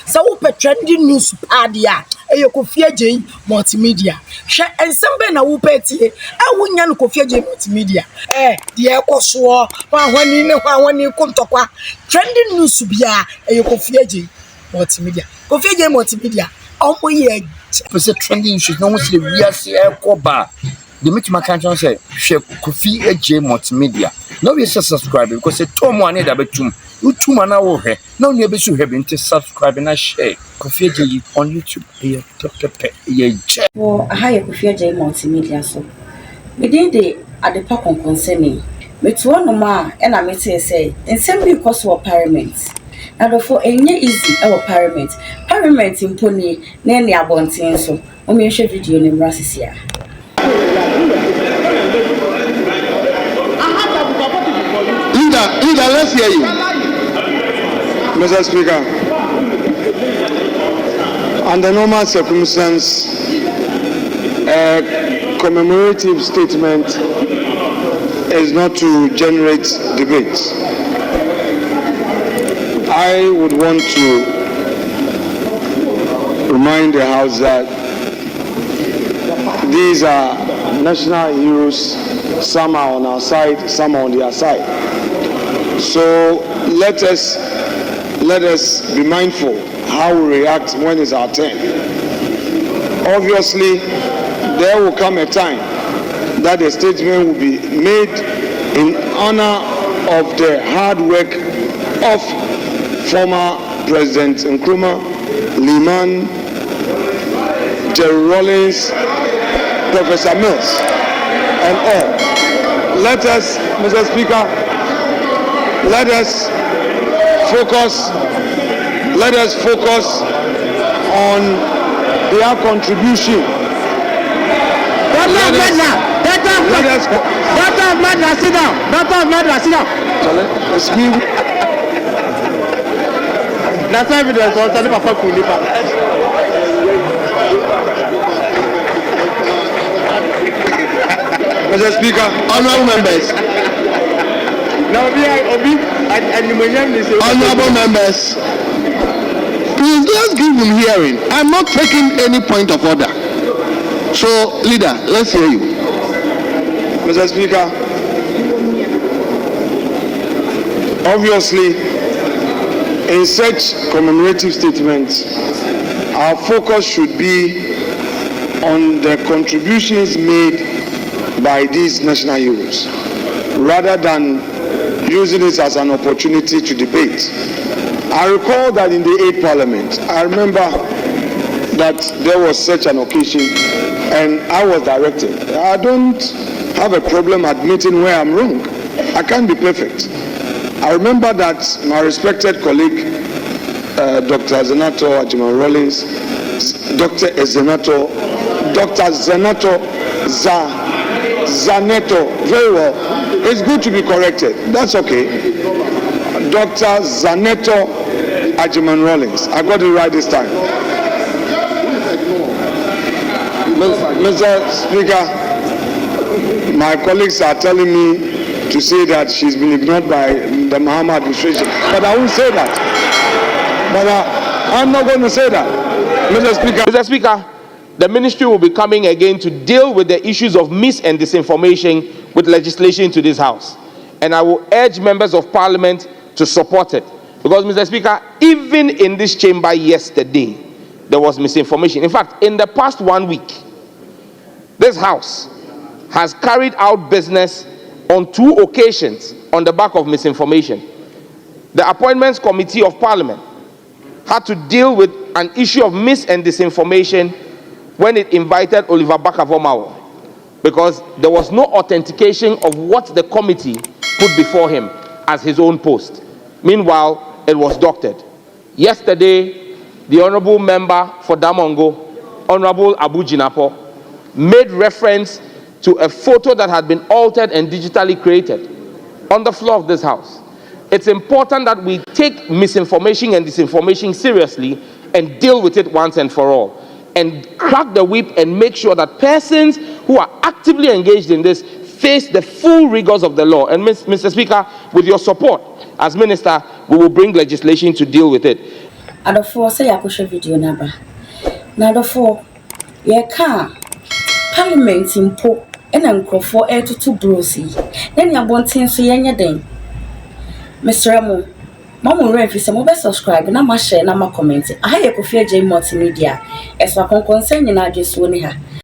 so wopɛ trending news padia e Kofi Agye multimedia hwe ensem be na wopɛ tie wonya no Kofi Agye multimedia de ekoso hwani ne hwani kontokwa trending news bia e Kofi Agye multimedia Kofi Agye multimedia omoye pese trending issues no want to we are see ekoba the meet my country say hwe Kofi Agye multimedia no we subscribe because tom one da betum YouTube man na wo hwe na onu ebesu hwe binti subscribe na share Kofi Agye on YouTube e top ye che for higher Kofi Agye multimedia so we dey the adepa concerning me to no ma e na me say ensem bi cost for parliament na therefore enye easy e parliament imponi na ene abonten so o me hwe video ne mrasisia Ida, let's hear you. Mr. Speaker, under normal circumstances, a commemorative statement is not to generate debate. I would want to remind the House that these are national heroes. Some are on our side, some are on their side. So let us be mindful how we react when it's our turn. Obviously, there will come a time that a statement will be made in honor of the hard work of former President Nkrumah, Liman, Jerry Rawlings, Professor Mills, and all. Let us, Mr. Speaker, let us focus on their contribution. Sit down. It's me. That's evidence. Mr. Speaker, honorable members. Honorable members, please let's give him hearing. I'm not taking any point of order. So, leader, let's hear you. Mr. Speaker, obviously, in such commemorative statements, our focus should be on the contributions made by these national heroes, rather than using it as an opportunity to debate. I recall that in the 8th Parliament, I remember that there was such an occasion and I was directed. I don't have a problem admitting where I'm wrong. I can't be perfect. I remember that my respected colleague, Dr. Zenator Ajman Rawlings, Dr. Zenator Zaneto, very well. It's good to be corrected. That's okay. Dr. Zaneto Ajman Rawlings. I got it right this time. Mr. Speaker, my colleagues are telling me to say that she's been ignored by the Mahama administration. But I won't say that. But I'm not going to say that. Mr. Speaker, the ministry will be coming again to deal with the issues of mis and disinformation with legislation to this House. And I will urge members of Parliament to support it. Because, Mr. Speaker, even in this chamber yesterday, there was misinformation. In fact, in the past 1 week, this House has carried out business on 2 occasions on the back of misinformation. The Appointments Committee of Parliament had to deal with an issue of mis and disinformation when it invited Oliver Bakavomawo, because there was no authentication of what the committee put before him as his own post. Meanwhile, it was doctored. Yesterday, the Honorable Member for Damongo, Honorable Abu Jinapo, made reference to a photo that had been altered and digitally created on the floor of this House. It's important that we take misinformation and disinformation seriously and deal with it once and for all, and crack the whip and make sure that persons who are actively engaged in this face the full rigors of the law. And Mr. Speaker, with your support as Minister, we will bring legislation to deal with it. Adofo say yakoshe video naba. Na adofo ye ka parliament mpo ena nkrofo etutu brosi. Na nya bonten so yenye den. Mr. Mo Mamu Rev is a subscribe na ma share na ma comment. Aha ye Kofi J multimedia. Eso akon concern na adweso ni ha.